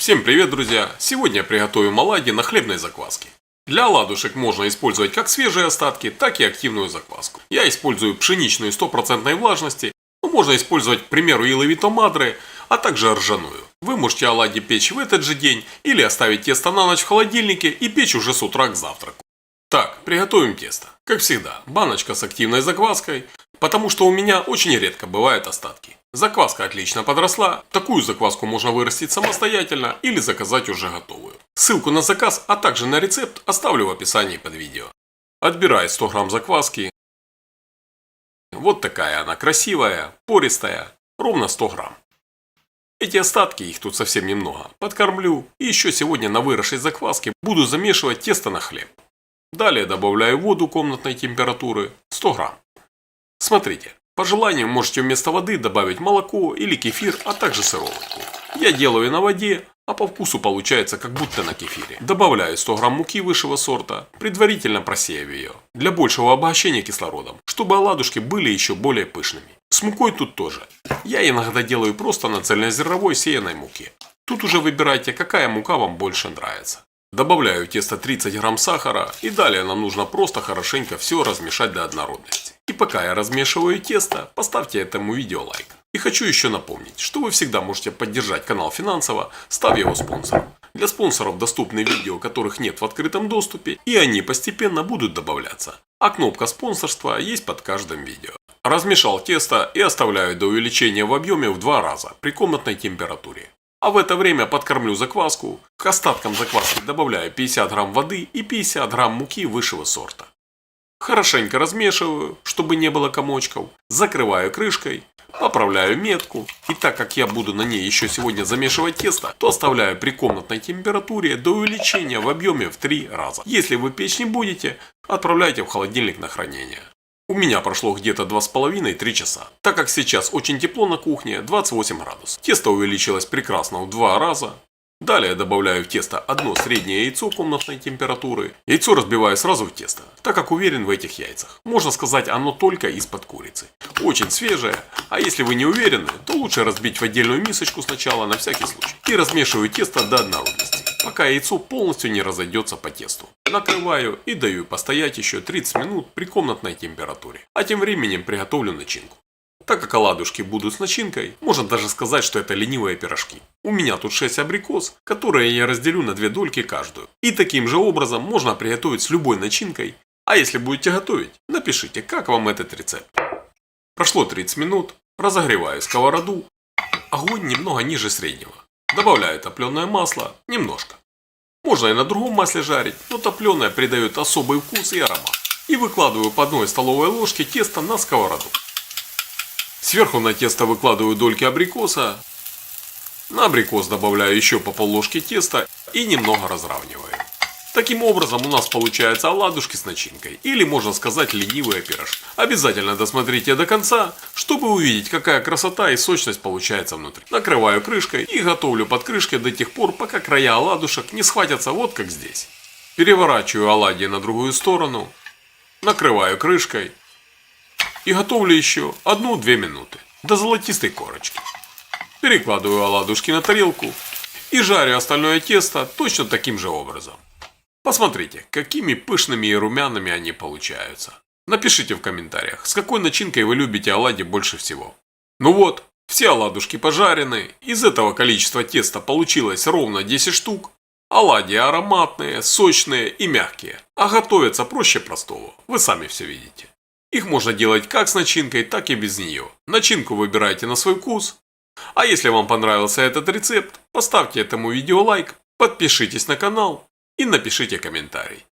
Всем привет, друзья! Сегодня приготовим оладьи на хлебной закваске. Для оладушек можно использовать как свежие остатки, так и активную закваску. Я использую пшеничную 100% влажности, но можно использовать, к примеру, иловито мадре, а также ржаную. Вы можете оладьи печь в этот же день или оставить тесто на ночь в холодильнике и печь уже с утра к завтраку. Так, приготовим тесто. Как всегда, баночка с активной закваской, потому что у меня очень редко бывают остатки. Закваска отлично подросла, такую закваску можно вырастить самостоятельно или заказать уже готовую. Ссылку на заказ, а также на рецепт оставлю в описании под видео. Отбираю 100 грамм закваски. Вот такая она красивая, пористая, ровно 100 грамм. Эти остатки, их тут совсем немного, подкормлю и еще сегодня на выросшей закваске буду замешивать тесто на хлеб. Далее добавляю воду комнатной температуры 100 грамм. Смотрите. По желанию можете вместо воды добавить молоко или кефир, а также сыроватку. Я делаю на воде, а по вкусу получается как будто на кефире. Добавляю 100 грамм муки высшего сорта, предварительно просеяв ее, для большего обогащения кислородом, чтобы оладушки были еще более пышными. С мукой тут тоже. Я иногда делаю просто на цельнозерновой сеяной муке. Тут уже выбирайте, какая мука вам больше нравится. Добавляю в тесто 30 грамм сахара и далее нам нужно просто хорошенько все размешать до однородности. И пока я размешиваю тесто, поставьте этому видео лайк. И хочу еще напомнить, что вы всегда можете поддержать канал финансово, став его спонсором. Для спонсоров доступны видео, которых нет в открытом доступе, и они постепенно будут добавляться. А кнопка спонсорства есть под каждым видео. Размешал тесто и оставляю до увеличения в объеме в 2 раза при комнатной температуре. А в это время подкормлю закваску. К остаткам закваски добавляю 50 грамм воды и 50 грамм муки высшего сорта. Хорошенько размешиваю, чтобы не было комочков. Закрываю крышкой, поправляю метку. И так как я буду на ней еще сегодня замешивать тесто, то оставляю при комнатной температуре до увеличения в объеме в 3 раза. Если вы печь не будете, отправляйте в холодильник на хранение. У меня прошло где-то 2,5-3 часа. Так как сейчас очень тепло на кухне, 28 градусов. Тесто увеличилось прекрасно в 2 раза. Далее добавляю в тесто одно среднее яйцо комнатной температуры. Яйцо разбиваю сразу в тесто, так как уверен в этих яйцах. Можно сказать, оно только из-под курицы. Очень свежее, а если вы не уверены, то лучше разбить в отдельную мисочку сначала на всякий случай. И размешиваю тесто до однородности, пока яйцо полностью не разойдется по тесту. Накрываю и даю постоять еще 30 минут при комнатной температуре. А тем временем приготовлю начинку. Так как оладушки будут с начинкой, можно даже сказать, что это ленивые пирожки. У меня тут 6 абрикос, которые я разделю на 2 дольки каждую. И таким же образом можно приготовить с любой начинкой. А если будете готовить, напишите, как вам этот рецепт. Прошло 30 минут, разогреваю сковороду, огонь немного ниже среднего. Добавляю топленое масло, немножко. Можно и на другом масле жарить, но топленое придает особый вкус и аромат. И выкладываю по 1 столовой ложке теста на сковороду. Сверху на тесто выкладываю дольки абрикоса. На абрикос добавляю еще по пол-ложки теста и немного разравниваю. Таким образом у нас получаются оладушки с начинкой, или можно сказать ленивые пирожки. Обязательно досмотрите до конца, чтобы увидеть, какая красота и сочность получается внутри. Накрываю крышкой и готовлю под крышкой до тех пор, пока края оладушек не схватятся вот как здесь. Переворачиваю оладьи на другую сторону, накрываю крышкой. И готовлю еще 1-2 минуты, до золотистой корочки. Перекладываю оладушки на тарелку и жарю остальное тесто точно таким же образом. Посмотрите, какими пышными и румяными они получаются. Напишите в комментариях, с какой начинкой вы любите оладьи больше всего. Ну вот, все оладушки пожарены, из этого количества теста получилось ровно 10 штук. Оладьи ароматные, сочные и мягкие, а готовятся проще простого, вы сами все видите. Их можно делать как с начинкой, так и без нее. Начинку выбирайте на свой вкус. А если вам понравился этот рецепт, поставьте этому видео лайк, подпишитесь на канал и напишите комментарий.